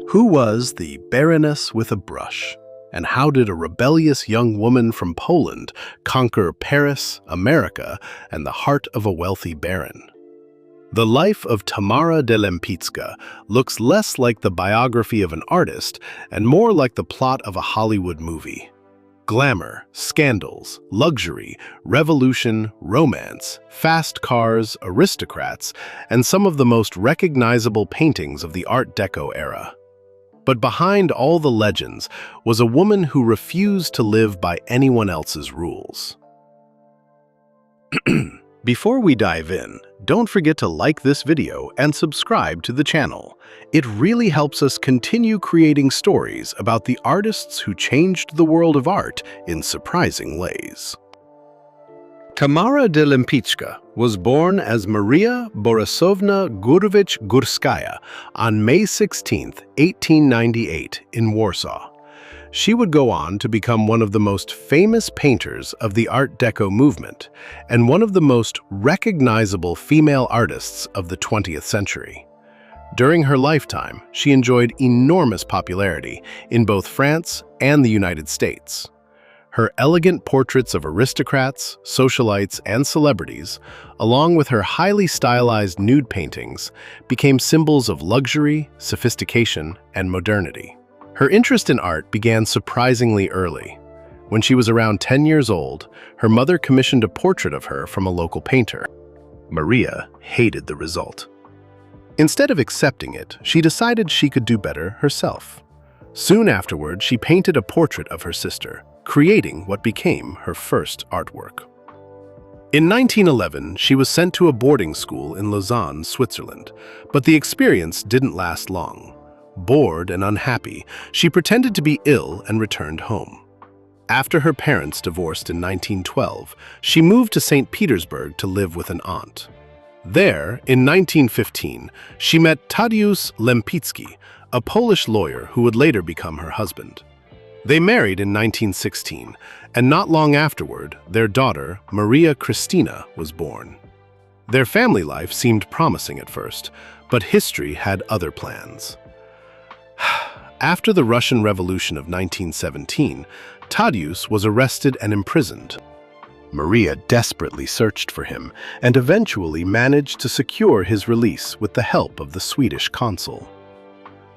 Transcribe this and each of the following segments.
Who was the Baroness with a brush? And how did a rebellious young woman from Poland conquer Paris, America, and the heart of a wealthy baron? The life of Tamara de Lempicka looks less like the biography of an artist and more like the plot of a Hollywood movie. Glamour, scandals, luxury, revolution, romance, fast cars, aristocrats, and some of the most recognizable paintings of the Art Deco era. But behind all the legends was a woman who refused to live by anyone else's rules. Before we dive in, don't forget to like this video and subscribe to the channel. It really helps us continue creating stories about the artists who changed the world of art in surprising ways. Tamara de Lempicka was born as Maria Borisovna Gurevich-Gurskaya on May 16, 1898, in Warsaw. She would go on to become one of the most famous painters of the Art Deco movement and one of the most recognizable female artists of the 20th century. During her lifetime, she enjoyed enormous popularity in both France and the United States. Her elegant portraits of aristocrats, socialites, and celebrities, along with her highly stylized nude paintings, became symbols of luxury, sophistication, and modernity. Her interest in art began surprisingly early. When she was around 10 years old, her mother commissioned a portrait of her from a local painter. Maria hated the result. Instead of accepting it, she decided she could do better herself. Soon afterward, she painted a portrait of her sister, creating what became her first artwork. In 1911, she was sent to a boarding school in Lausanne, Switzerland, but the experience didn't last long. Bored and unhappy, she pretended to be ill and returned home. After her parents divorced in 1912, she moved to St. Petersburg to live with an aunt. There, in 1915, she met Tadeusz Lempicki, a Polish lawyer who would later become her husband. They married in 1916, and not long afterward, their daughter, Maria Christina, was born. Their family life seemed promising at first, but history had other plans. After the Russian Revolution of 1917, Tadeusz was arrested and imprisoned. Maria desperately searched for him and eventually managed to secure his release with the help of the Swedish consul.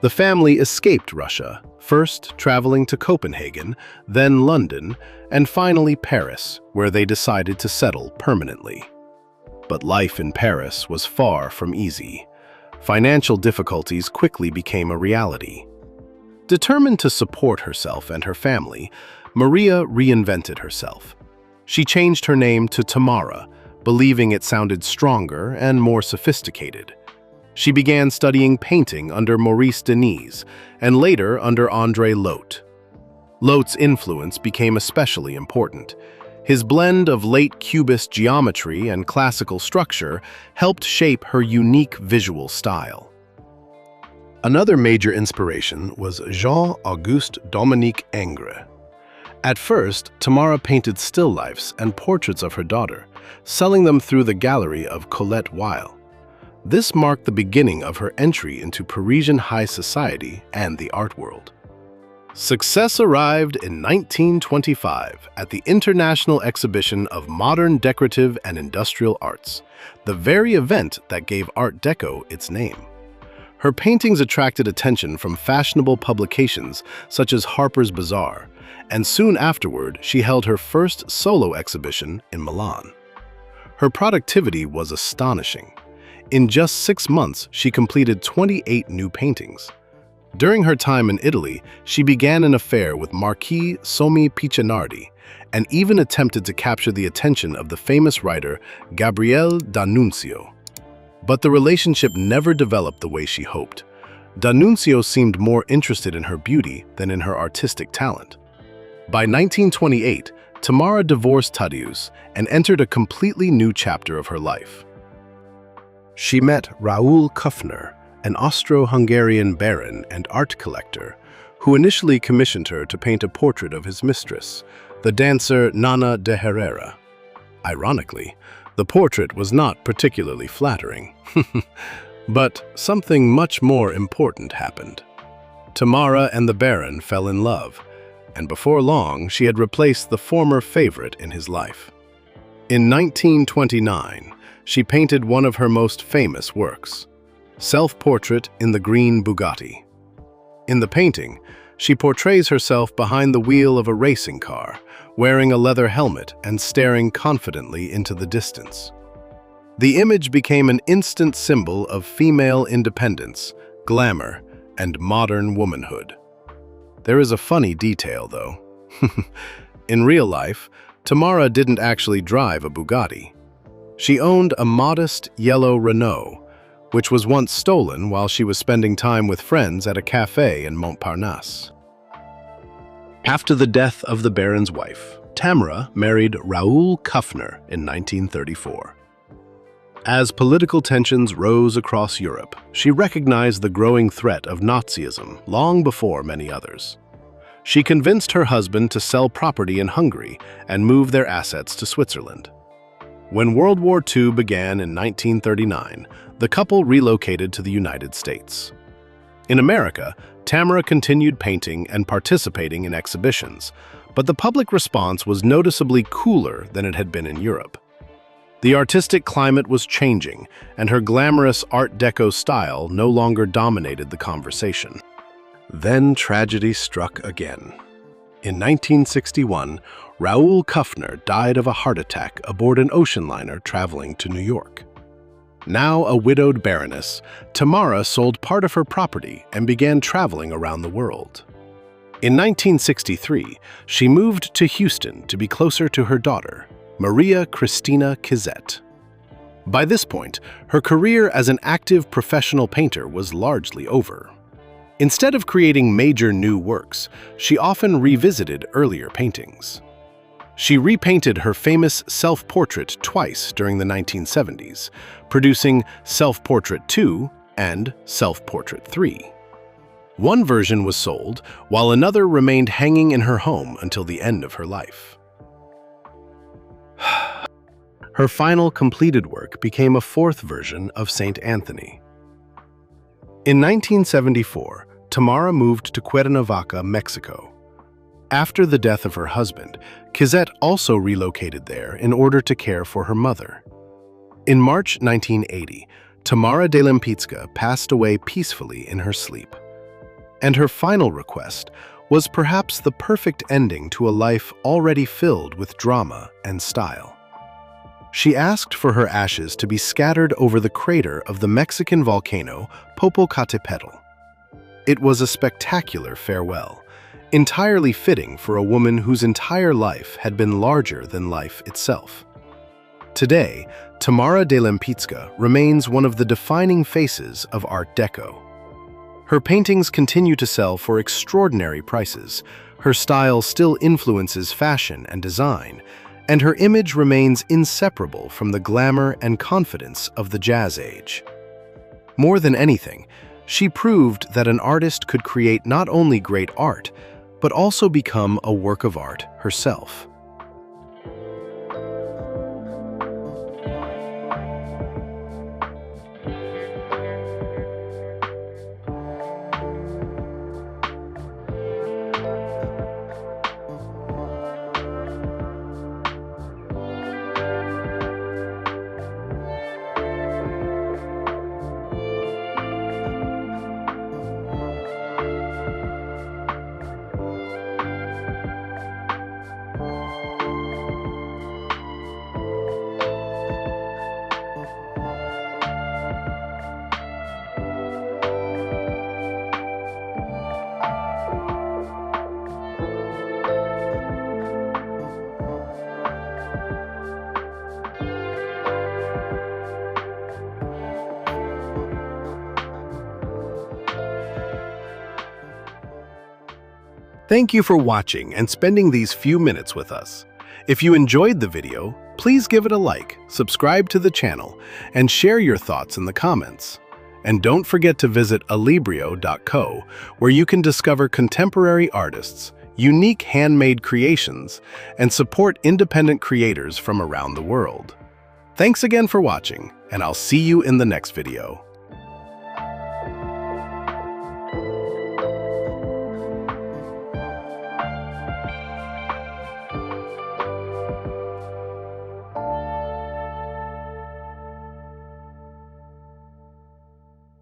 The family escaped Russia, first traveling to Copenhagen, then London, and finally Paris, where they decided to settle permanently. But life in Paris was far from easy. Financial difficulties quickly became a reality. Determined to support herself and her family, Maria reinvented herself. She changed her name to Tamara, believing it sounded stronger and more sophisticated. She began studying painting under Maurice Denis and later under André Lotte. Lotte's influence became especially important. His blend of late Cubist geometry and classical structure helped shape her unique visual style. Another major inspiration was Jean-Auguste Dominique Ingres. At first, Tamara painted still lifes and portraits of her daughter, selling them through the gallery of Colette Weil. This marked the beginning of her entry into Parisian high society and the art world. Success arrived in 1925 at the International Exhibition of Modern Decorative and Industrial Arts, the very event that gave Art Deco its name. Her paintings attracted attention from fashionable publications such as Harper's Bazaar, and soon afterward she held her first solo exhibition in Milan. Her productivity was astonishing. In just 6 months, she completed 28 new paintings. During her time in Italy, she began an affair with Marquis Sommi Piccinardi and even attempted to capture the attention of the famous writer Gabriele D'Annunzio. But the relationship never developed the way she hoped. D'Annunzio seemed more interested in her beauty than in her artistic talent. By 1928, Tamara divorced Tadeusz and entered a completely new chapter of her life. She met Raoul Kuffner, an Austro-Hungarian baron and art collector, who initially commissioned her to paint a portrait of his mistress, the dancer Nana de Herrera. Ironically, the portrait was not particularly flattering. But something much more important happened. Tamara and the Baron fell in love, and before long she had replaced the former favorite in his life. In 1929, she painted one of her most famous works, Self-Portrait in the Green Bugatti. In the painting, she portrays herself behind the wheel of a racing car, wearing a leather helmet and staring confidently into the distance. The image became an instant symbol of female independence, glamour, and modern womanhood. There is a funny detail, though. In real life, Tamara didn't actually drive a Bugatti. She owned a modest yellow Renault, which was once stolen while she was spending time with friends at a cafe in Montparnasse. After the death of the Baron's wife, Tamara married Raoul Kuffner in 1934. As political tensions rose across Europe, she recognized the growing threat of Nazism long before many others. She convinced her husband to sell property in Hungary and move their assets to Switzerland. When World War II began in 1939, the couple relocated to the United States. In America, Tamara continued painting and participating in exhibitions, but the public response was noticeably cooler than it had been in Europe. The artistic climate was changing, and her glamorous Art Deco style no longer dominated the conversation. Then tragedy struck again. In 1961, Raoul Kuffner died of a heart attack aboard an ocean liner traveling to New York. Now a widowed baroness, Tamara sold part of her property and began traveling around the world. In 1963, she moved to Houston to be closer to her daughter, Maria Cristina Kizet. By this point, her career as an active professional painter was largely over. Instead of creating major new works, she often revisited earlier paintings. She repainted her famous self-portrait twice during the 1970s, producing Self-Portrait II and Self-Portrait III. One version was sold, while another remained hanging in her home until the end of her life. Her final completed work became a fourth version of St. Anthony. In 1974, Tamara moved to Cuernavaca, Mexico. After the death of her husband, Kizet also relocated there in order to care for her mother. In March 1980, Tamara de Lempicka passed away peacefully in her sleep. And her final request was perhaps the perfect ending to a life already filled with drama and style. She asked for her ashes to be scattered over the crater of the Mexican volcano Popocatépetl. It was a spectacular farewell, entirely fitting for a woman whose entire life had been larger than life itself. Today, Tamara de Lempicka remains one of the defining faces of Art Deco. Her paintings continue to sell for extraordinary prices, her style still influences fashion and design, and her image remains inseparable from the glamour and confidence of the Jazz Age. More than anything, she proved that an artist could create not only great art, but also become a work of art herself. Thank you for watching and spending these few minutes with us. If you enjoyed the video, please give it a like, subscribe to the channel, and share your thoughts in the comments. And don't forget to visit alibrio.co, where you can discover contemporary artists, unique handmade creations, and support independent creators from around the world. Thanks again for watching, and I'll see you in the next video.